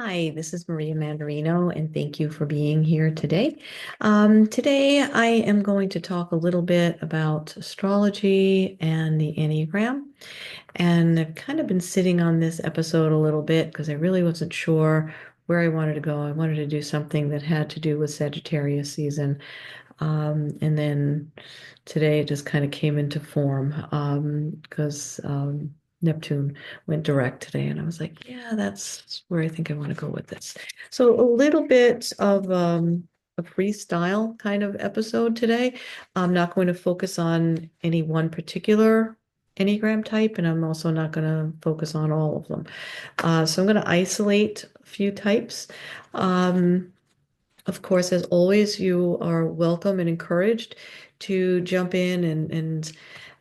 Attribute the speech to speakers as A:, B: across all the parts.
A: Hi, this is Maria Mandarino, and thank you for being here today. Today, I am going to talk a little bit about astrology and the Enneagram. And I've kind of been sitting on this episode a little bit because I really wasn't sure where I wanted to go. I wanted to do something that had to do with Sagittarius season. And then today it just kind of came into form because Neptune went direct today, and I was like, yeah, that's where I think I want to go with this. So a little bit of a freestyle kind of episode today. I'm not going to focus on any one particular Enneagram type, and I'm also not going to focus on all of them. So I'm going to isolate a few types. Um, of course, as always, you are welcome and encouraged to jump in and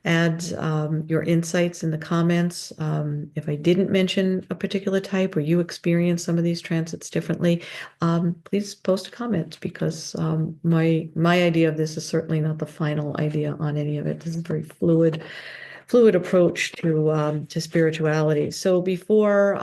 A: add your insights in the comments. If I didn't mention a particular type or you experience some of these transits differently, please post a comment because my idea of this is certainly not the final idea on any of it. This is a very fluid approach to spirituality. So before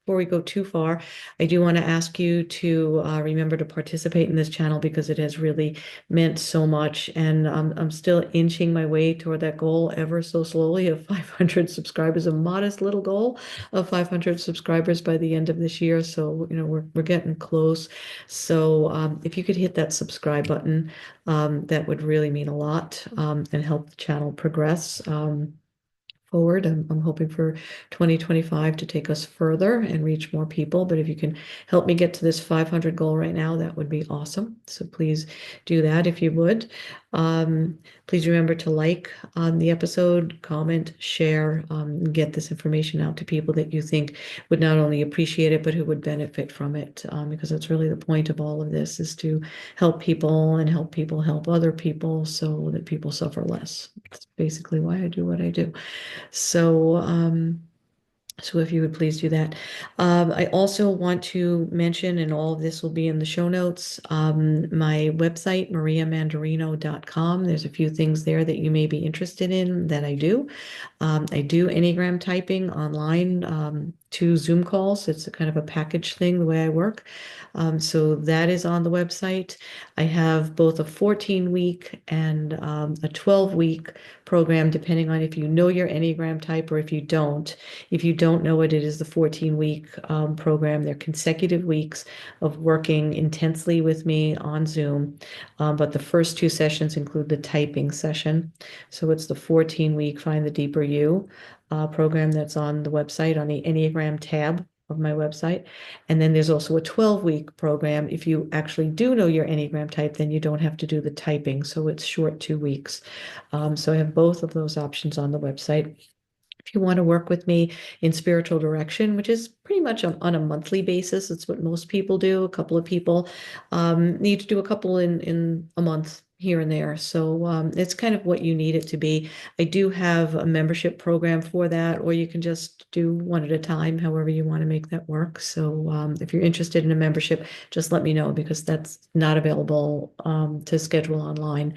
A: we go too far, I do want to ask you to remember to participate in this channel because it has really meant so much. And I'm still inching my way toward that goal ever so slowly of 500 subscribers, a modest little goal of 500 subscribers by the end of this year. So, we're getting close. So if you could hit that subscribe button, that would really mean a lot and help the channel progress. Forward. I'm hoping for 2025 to take us further and reach more people. But if you can help me get to this 500 goal right now, that would be awesome. So please do that if you would. Please remember to like the episode, comment, share, get this information out to people that you think would not only appreciate it, but who would benefit from it. Because that's really the point of all of this is to help people and help people help other people so that people suffer less. That's basically why I do what I do. So, so if you would please do that. I also want to mention, and all of this will be in the show notes, my website, mariamandarino.com. There's a few things there that you may be interested in that I do. I do Enneagram typing online, 2 Zoom calls. It's a kind of a package thing, the way I work. So that is on the website. I have both a 14-week and a 12-week program, depending on if you know your Enneagram type or if you don't. If you don't know it, it is the 14-week program. They're consecutive weeks of working intensely with me on Zoom. But the first 2 sessions include the typing session. So it's the 14-week Find the Deeper You program that's on the website on the Enneagram tab of my website. And then there's also a 12-week program. If you actually do know your Enneagram type, then you don't have to do the typing. So it's short 2 weeks. So I have both of those options on the website. If you want to work with me in spiritual direction, which is pretty much on a monthly basis, it's what most people do. A couple of people need to do a couple in a month here and there. So it's kind of what you need it to be. I do have a membership program for that, or you can just do one at a time, however you want to make that work. So if you're interested in a membership, just let me know because that's not available to schedule online.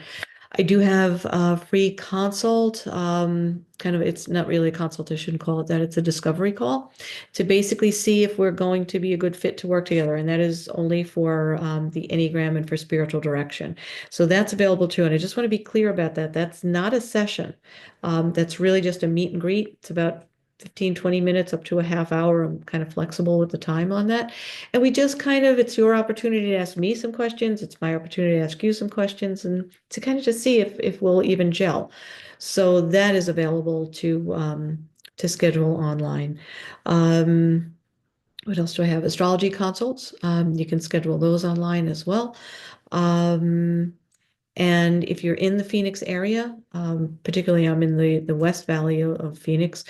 A: I do have a free consult, kind of, it's not really a consultation, call it that. It's a discovery call to basically see if we're going to be a good fit to work together. And that is only for the Enneagram and for spiritual direction. So that's available too. And I just want to be clear about that. That's not a session. That's really just a meet and greet. It's about 15, 20 minutes up to a half hour. I'm kind of flexible with the time on that. And we just kind of, it's your opportunity to ask me some questions. It's my opportunity to ask you some questions and to kind of just see if we'll even gel. So that is available to schedule online. What else do I have? Astrology consults. You can schedule those online as well. Um, and if you're in the Phoenix area, particularly I'm in the West Valley of Phoenix,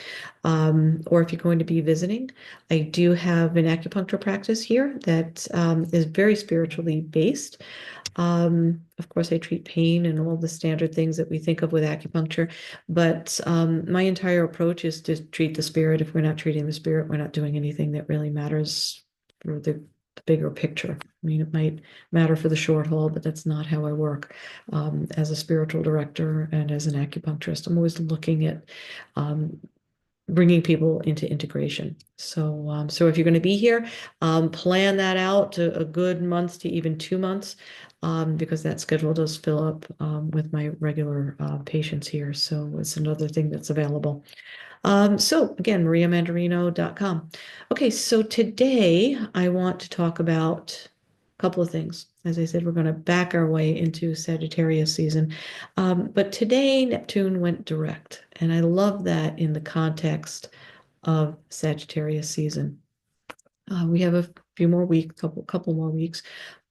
A: or if you're going to be visiting, I do have an acupuncture practice here that is very spiritually based. Of course, I treat pain and all the standard things that we think of with acupuncture, but my entire approach is to treat the spirit. If we're not treating the spirit, we're not doing anything that really matters for the bigger picture. I mean, it might matter for the short haul, but that's not how I work as a spiritual director and as an acupuncturist. I'm always looking at um, bringing people into integration. So if you're going to be here, plan that out to a good month to even 2 months, because that schedule does fill up with my regular patients here. So it's another thing that's available. So again, mariamandarino.com. Okay, so today I want to talk about a couple of things. As I said, we're going to back our way into Sagittarius season. But today Neptune went direct, and I love that in the context of Sagittarius season. We have a few more weeks, couple more weeks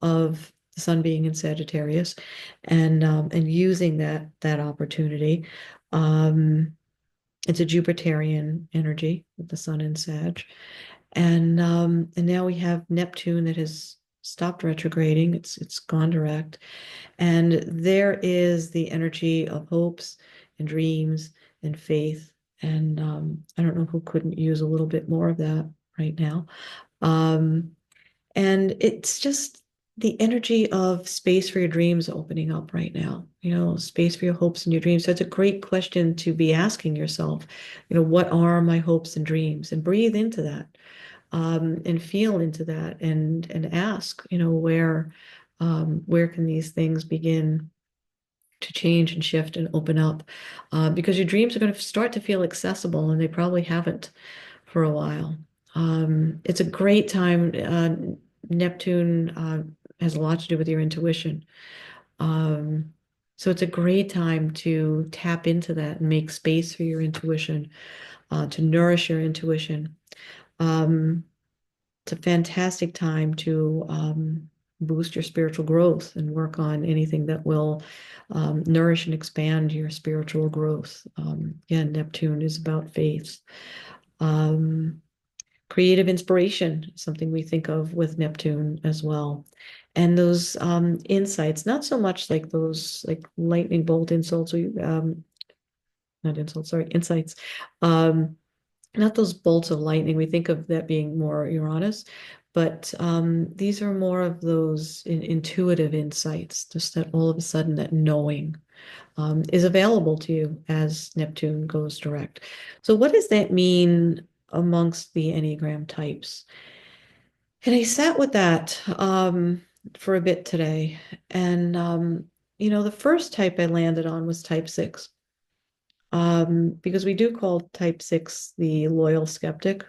A: of the sun being in Sagittarius, and using that opportunity. Um, it's a Jupiterian energy with the sun in Sag. And now we have Neptune that has stopped retrograding. It's gone direct. And there is the energy of hopes and dreams and faith. And I don't know who couldn't use a little bit more of that right now. Um, and it's just the energy of space for your dreams opening up right now, space for your hopes and your dreams. So it's a great question to be asking yourself, what are my hopes and dreams? And breathe into that, and feel into that, and ask, where can these things begin to change and shift and open up? Because your dreams are going to start to feel accessible, and they probably haven't for a while. It's a great time. Neptune has a lot to do with your intuition. Um, so it's a great time to tap into that and make space for your intuition, to nourish your intuition. Um, it's a fantastic time to boost your spiritual growth and work on anything that will nourish and expand your spiritual growth. Again, Neptune is about faith. Um, Creative inspiration, something we think of with Neptune as well. And those insights, not so much like those like lightning bolt insults, not insults, sorry, insights. Um, Not those bolts of lightning. We think of that being more Uranus, but these are more of those intuitive insights, just that all of a sudden that knowing is available to you as Neptune goes direct. So, what does that mean amongst the Enneagram types? And I sat with that for a bit today. And, the first type I landed on was type 6, because we do call type 6 the loyal skeptic,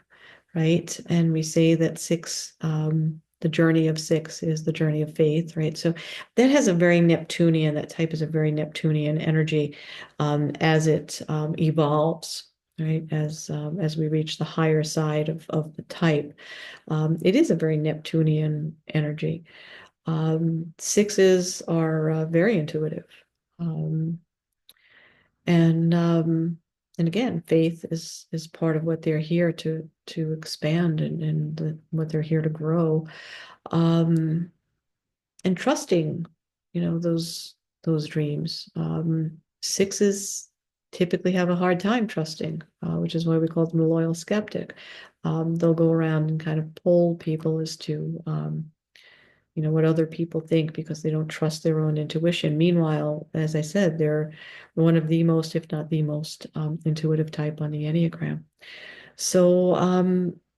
A: right? And we say that 6, the journey of 6 is the journey of faith, right? So that has a very Neptunian, that type is a very Neptunian energy as it evolves, right? As we reach the higher side of the type. It is a very Neptunian energy. Sixes are very intuitive. Um, and again, faith is part of what they're here to expand, and what they're here to grow. Um, and trusting, those dreams. Sixes typically have a hard time trusting, which is why we call them the loyal skeptic. They'll go around and kind of poll people as to what other people think, because they don't trust their own intuition. Meanwhile, as I said, they're one of the most, if not the most, intuitive type on the Enneagram. So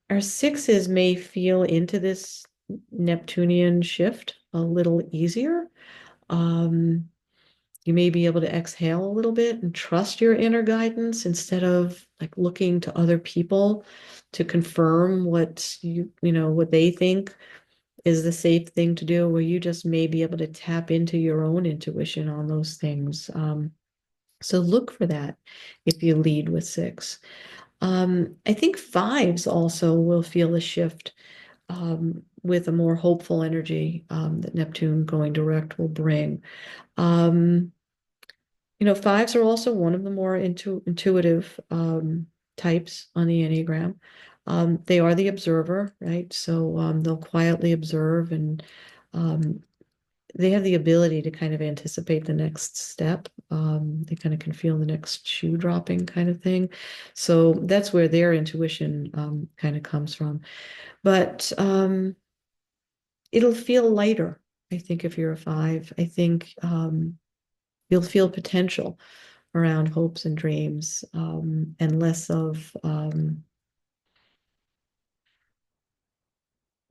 A: our sixes may feel into this Neptunian shift a little easier. Um, you may be able to exhale a little bit and trust your inner guidance instead of like looking to other people to confirm what they think is the safe thing to do, where you just may be able to tap into your own intuition on those things. So look for that if you lead with 6. I think 5s also will feel a shift with a more hopeful energy that Neptune going direct will bring. Um, 5s are also one of the more intuitive types on the Enneagram. They are the observer, right? So they'll quietly observe, and um, they have the ability to kind of anticipate the next step. They kind of can feel the next shoe dropping kind of thing. So that's where their intuition kind of comes from. But it'll feel lighter, I think, if you're a 5. I think you'll feel potential, around hopes and dreams, and less of a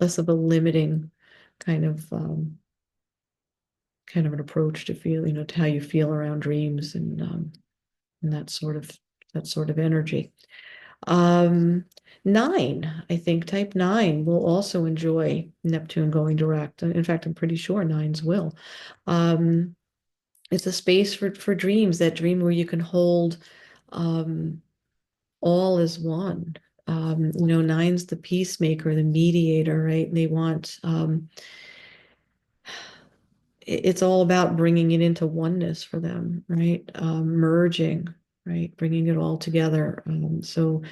A: limiting kind of kind of an approach to feel, to how you feel around dreams, and that sort of energy. Um, Nine, I think type nine will also enjoy Neptune going direct. In fact, I'm pretty sure nines will. Um, it's a space for dreams, that dream where you can hold um, all as one. Nine's the peacemaker, the mediator, right? And they want it's all about bringing it into oneness for them, right? Merging, right? Bringing it all together. So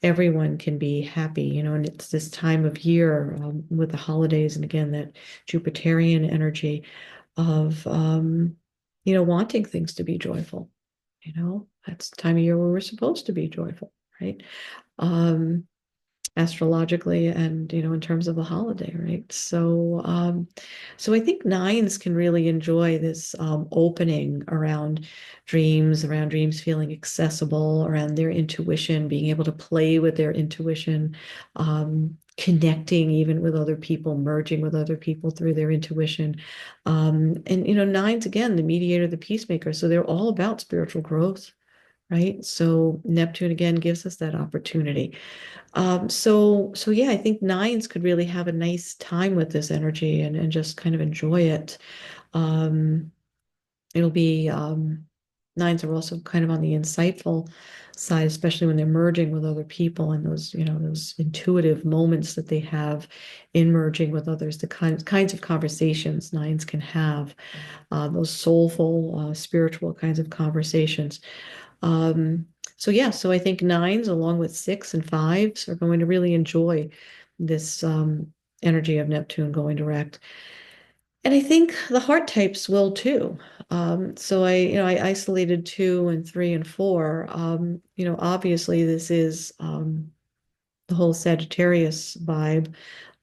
A: everyone can be happy, and it's this time of year with the holidays, and again, that Jupiterian energy of, wanting things to be joyful. That's the time of year where we're supposed to be joyful, right? Um, Astrologically, and in terms of a holiday, right? So I think nines can really enjoy this opening around dreams feeling accessible, around their intuition, being able to play with their intuition, connecting even with other people, merging with other people through their intuition. And nines, again, the mediator, the peacemaker, so they're all about spiritual growth, right? So Neptune again gives us that opportunity. So yeah, I think nines could really have a nice time with this energy, and just kind of enjoy it. Um, it'll be Nines are also kind of on the insightful side, especially when they're merging with other people, and those intuitive moments that they have in merging with others, the kinds of conversations nines can have, those soulful, spiritual kinds of conversations. Um, so yeah, so I think nines, along with six and fives, are going to really enjoy this energy of Neptune going direct. And I think the heart types will too. So I isolated two and three and four. Obviously this is the whole Sagittarius vibe,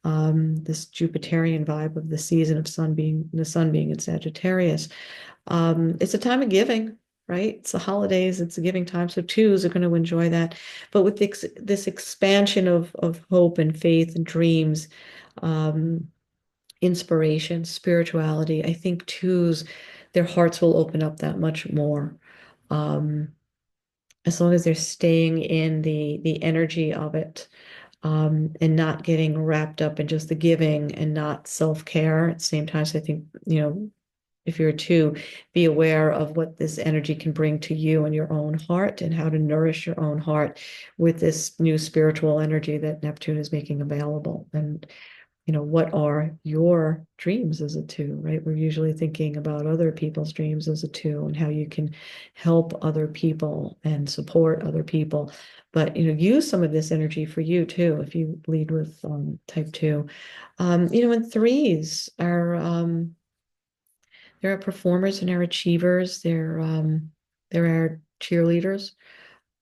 A: this Jupiterian vibe of the season of the sun being in Sagittarius. It's a time of giving, right? It's the holidays, it's a giving time. So twos are going to enjoy that. But with this expansion of hope and faith and dreams, um, inspiration, spirituality, I think twos, their hearts will open up that much more. Um, as long as they're staying in the energy of it, and not getting wrapped up in just the giving and not self-care at the same time. So I think, if you're to be aware of what this energy can bring to you and your own heart, and how to nourish your own heart with this new spiritual energy that Neptune is making available. And what are your dreams as a two, right? We're usually thinking about other people's dreams as a two, and how you can help other people and support other people. But use some of this energy for you too, if you lead with type two. And threes are there are performers and are achievers. There are cheerleaders,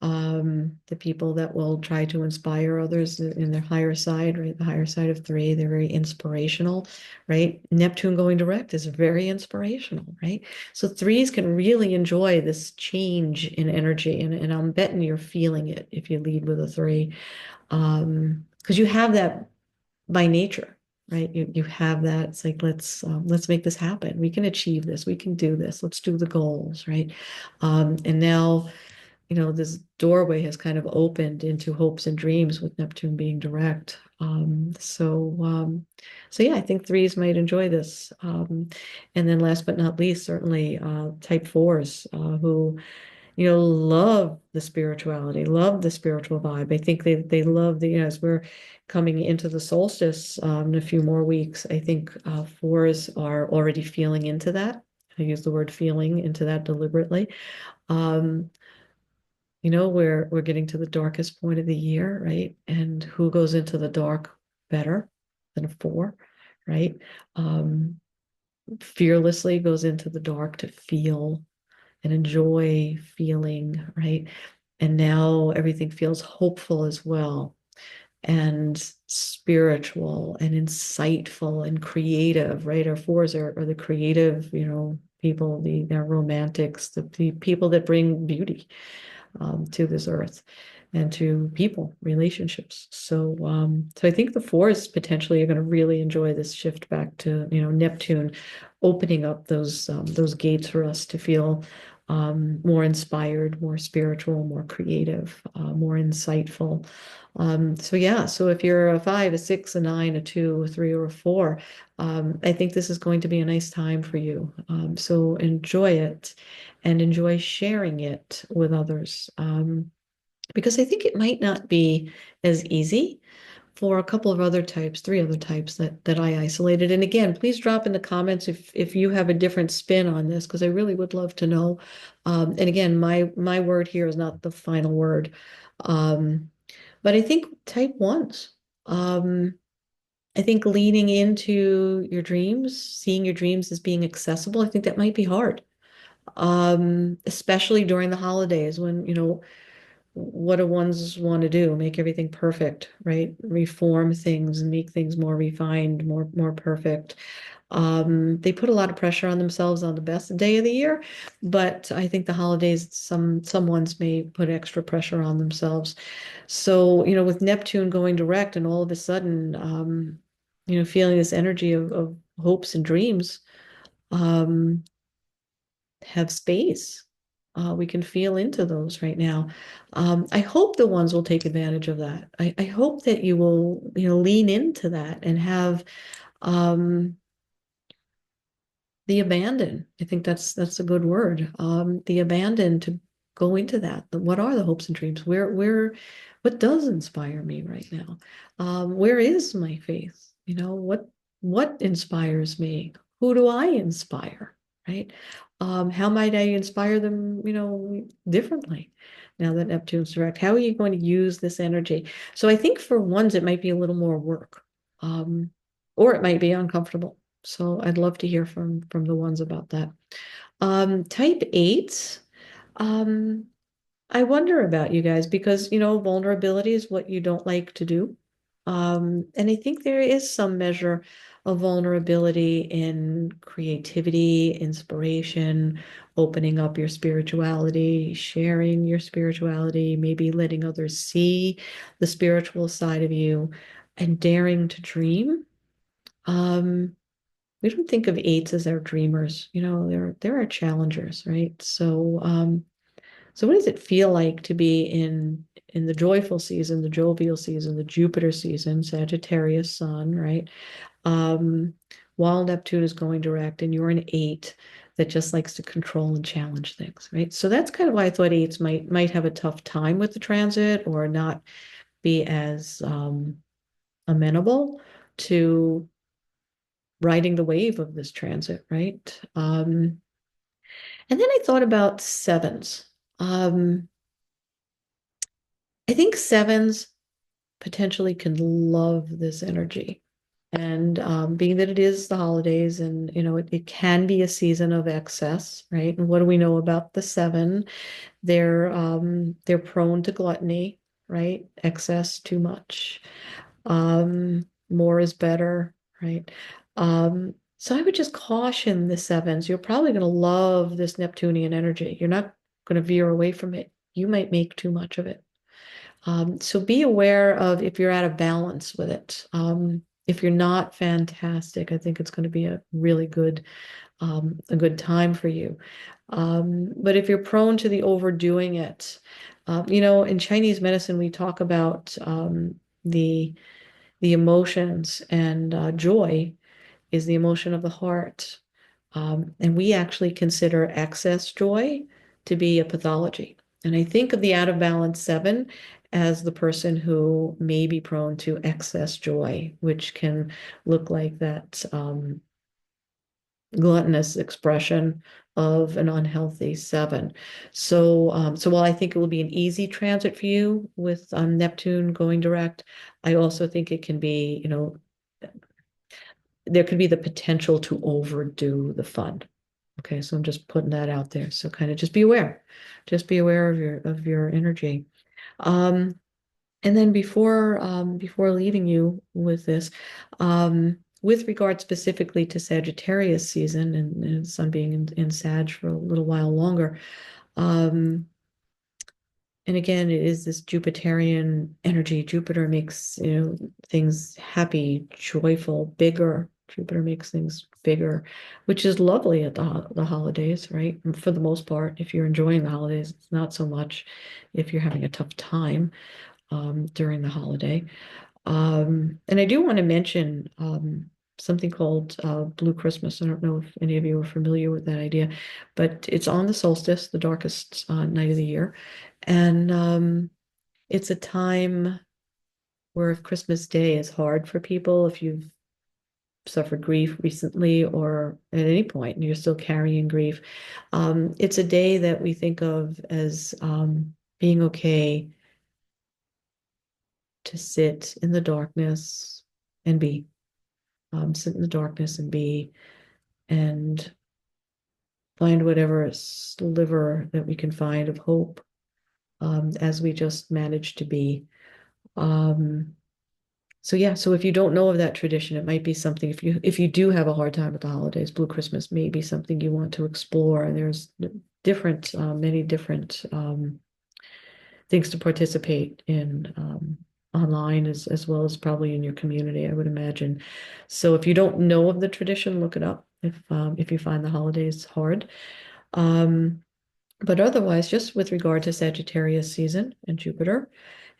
A: the people that will try to inspire others in their higher side, right? The higher side of three, they're very inspirational, right? Neptune going direct is very inspirational, right? So threes can really enjoy this change in energy, and I'm betting you're feeling it if you lead with a three, because you have that by nature, right? You have that. It's like, let's make this happen. We can achieve this. We can do this. Let's do the goals, right? And now, this doorway has kind of opened into hopes and dreams with Neptune being direct. So yeah, I think threes might enjoy this. And then last but not least, certainly type fours, who love the spirituality, love the spiritual vibe. I think they love as we're coming into the solstice in a few more weeks, I think fours are already feeling into that. I use the word feeling into that deliberately. Um, we're getting to the darkest point of the year, right? And who goes into the dark better than a four, right? Um, Fearlessly goes into the dark to feel and enjoy feeling, right? And now everything feels hopeful as well, and spiritual and insightful and creative, right? Our fours are the creative, people, they're romantics, the people that bring beauty to this earth and to people, relationships. So I think the fours potentially are going to really enjoy this shift back to, Neptune, opening up those gates for us to feel more inspired, more spiritual, more creative, more insightful. So yeah, so if you're a five, a six, a nine, a two, a three, or a four, I think this is going to be a nice time for you. So enjoy it and enjoy sharing it with others. Because I think it might not be as easy for a couple of other types, three other types that I isolated. And again, please drop in the comments if you have a different spin on this, because I really would love to know. And again, my word here is not the final word. Um, but I think type ones. Um, I think leaning into your dreams, seeing your dreams as being accessible, I think that might be hard. Especially during the holidays when, what do ones want to do? Make everything perfect, right? Reform things and make things more refined, more perfect. They put a lot of pressure on themselves on the best day of the year, but I think the holidays, some ones may put extra pressure on themselves. So, with Neptune going direct and all of a sudden, feeling this energy of hopes and dreams, um, have space. We can feel into those right now. I hope the ones will take advantage of that. I hope that you will, lean into that and have um, the abandon. I think that's a good word. The abandon to go into that. What are the hopes and dreams? What does inspire me right now? Where is my faith? What inspires me? Who do I inspire? Right? How might I inspire them, differently now that Neptune's direct? How are you going to use this energy? So I think for ones, it might be a little more work, or it might be uncomfortable. So I'd love to hear from the ones about that. Type eight. Um, I wonder about you guys because vulnerability is what you don't like to do. And I think there is some measure of vulnerability in creativity, inspiration, opening up your spirituality, sharing your spirituality, maybe letting others see the spiritual side of you, and daring to dream. Um, we don't think of eights as our dreamers. They're our challengers, right? So what does it feel like to be in the joyful season, the jovial season, the Jupiter season, Sagittarius sun, right? Um, while Neptune is going direct and you're an eight that just likes to control and challenge things, right? So that's kind of why I thought eights might have a tough time with the transit or not be as amenable to riding the wave of this transit, right? And then I thought about sevens. Um, I think sevens potentially can love this energy. And being that it is the holidays and, it can be a season of excess, right? And what do we know about the seven? They're prone to gluttony, right? Excess, too much. More is better, right? So I would just caution the sevens. You're probably going to love this Neptunian energy. You're not going to veer away from it. You might make too much of it. So be aware of if you're out of balance with it. If you're not fantastic, I think it's going to be a good time for you. But if you're prone to the overdoing it, in Chinese medicine, we talk about the emotions, and joy is the emotion of the heart. And we actually consider excess joy to be a pathology. And I think of the out of balance seven as the person who may be prone to excess joy, which can look like that gluttonous expression of an unhealthy seven. So while I think it will be an easy transit for you with Neptune going direct, I also think it can be, there could be the potential to overdo the fun. Okay, so I'm just putting that out there. So kind of just be aware. Just be aware of your energy. And then before leaving you with this, with regard specifically to Sagittarius season and Sun being in Sag for a little while longer, um, and again, it is this Jupiterian energy. Jupiter makes, things happy, joyful, bigger. Jupiter makes things bigger, which is lovely at the holidays, right? For the most part, if you're enjoying the holidays, it's not so much if you're having a tough time during the holiday. And I do want to mention something called Blue Christmas. I don't know if any of you are familiar with that idea, but it's on the solstice, the darkest night of the year. And it's a time where if Christmas Day is hard for people, if you've suffered grief recently or at any point and you're still carrying grief, it's a day that we think of as being okay to sit in the darkness and be. Sit in the darkness and be, and find whatever sliver that we can find of hope as we just manage to be. Um, so yeah, so if you don't know of that tradition, it might be something. If you do have a hard time with the holidays, Blue Christmas may be something you want to explore. And there's many different things to participate in online as well as probably in your community, I would imagine. So if you don't know of the tradition, look it up if you find the holidays hard. Um, but otherwise, just with regard to Sagittarius season and Jupiter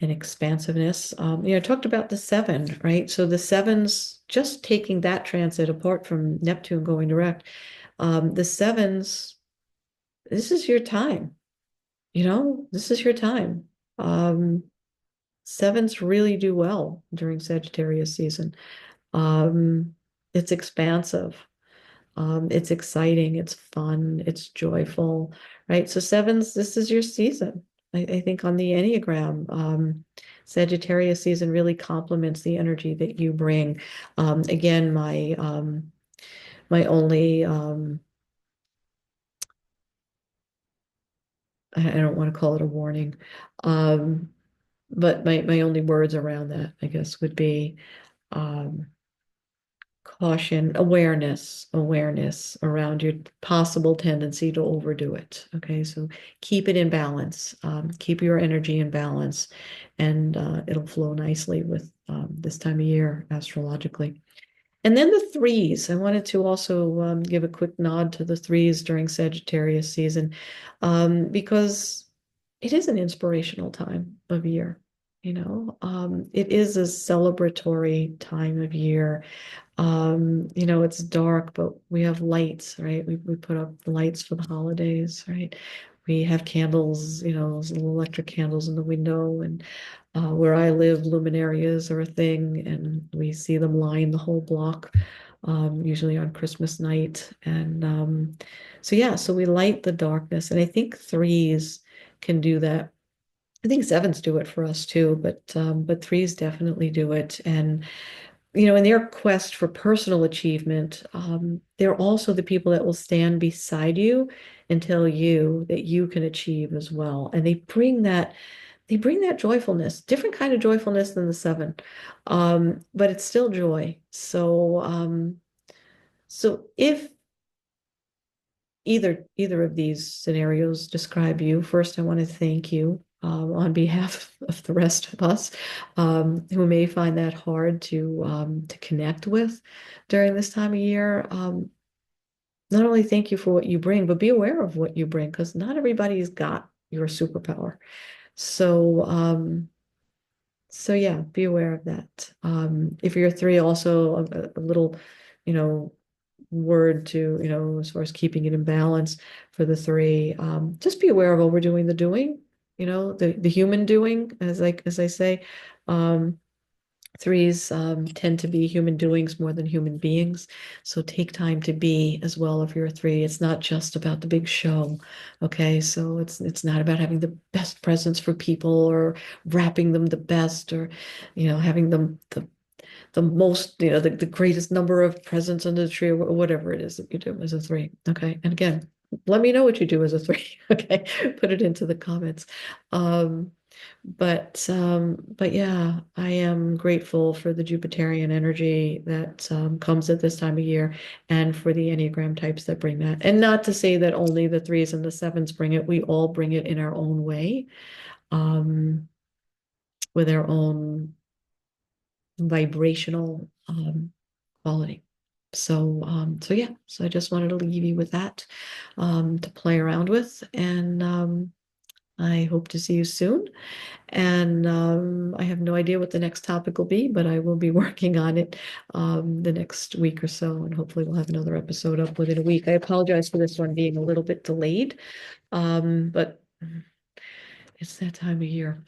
A: and expansiveness, I talked about the seven, right? So the sevens, just taking that transit apart from Neptune going direct, the sevens, this is your time. This is your time. Um, Sevens really do well during Sagittarius season. Um, it's expansive. It's exciting. It's fun. It's joyful, right? So sevens, this is your season. I think on the Enneagram, Sagittarius season really complements the energy that you bring. Again, my only I don't want to call it a warning. Um, but my only words around that, I guess, would be um, caution, awareness around your possible tendency to overdo it. Okay, so keep it in balance, keep your energy in balance, and it'll flow nicely with this time of year astrologically. And then the threes. I wanted to also give a quick nod to the threes during Sagittarius season because it is an inspirational time of year. It is a celebratory time of year. It's dark, but we have lights, right? We put up the lights for the holidays, right? We have candles, those little electric candles in the window, and where I live, luminarias are a thing, and we see them line the whole block, usually on Christmas night. And so yeah, so we light the darkness, and I think threes can do that. I think sevens do it for us too, but threes definitely do it. And in their quest for personal achievement, they're also the people that will stand beside you and tell you that you can achieve as well. And they bring that joyfulness, different kind of joyfulness than the seven, but it's still joy. So if either of these scenarios describe you, first I want to thank you on behalf of the rest of us who may find that hard to connect with during this time of year. Not only thank you for what you bring, but be aware of what you bring because not everybody's got your superpower. So yeah, be aware of that. If you're a three, also a little, you know, word to, as far as keeping it in balance for the three, just be aware of overdoing the doing, the human doing, as I say. Um, Threes tend to be human doings more than human beings. So take time to be as well if you're a three. It's not just about the big show. Okay. So it's not about having the best presents for people or wrapping them the best or, having them the most, the greatest number of presents under the tree or whatever it is that you do as a three. Okay. And again, let me know what you do as a three. Okay. Put it into the comments. But yeah, I am grateful for the Jupiterian energy that comes at this time of year and for the Enneagram types that bring that. And not to say that only the threes and the sevens bring it, we all bring it in our own way, um, with our own vibrational quality. So yeah, so I just wanted to leave you with that to play around with, and I hope to see you soon. And I have no idea what the next topic will be, but I will be working on it the next week or so, and hopefully we'll have another episode up within a week. I apologize for this one being a little bit delayed, but it's that time of year.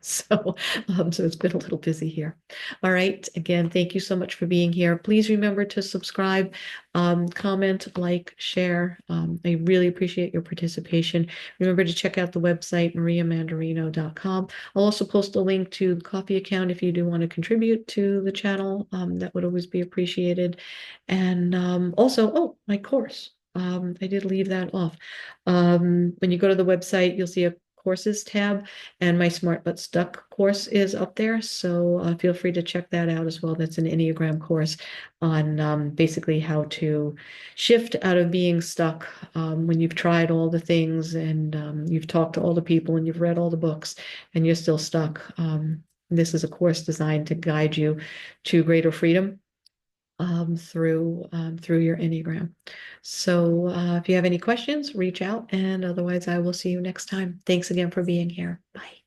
A: So it's been a little busy here. All right. Again, thank you so much for being here. Please remember to subscribe, comment, like, share. I really appreciate your participation. Remember to check out the website, mariamandarino.com. I'll also post a link to the coffee account if you do want to contribute to the channel. That would always be appreciated. And also, oh, my course. I did leave that off. When you go to the website, you'll see a courses tab, and my Smart But Stuck course is up there. So feel free to check that out as well. That's an Enneagram course on basically how to shift out of being stuck when you've tried all the things and you've talked to all the people and you've read all the books and you're still stuck. This is a course designed to guide you to greater freedom through your Enneagram. So if you have any questions, reach out, and otherwise I will see you next time. Thanks again for being here. Bye.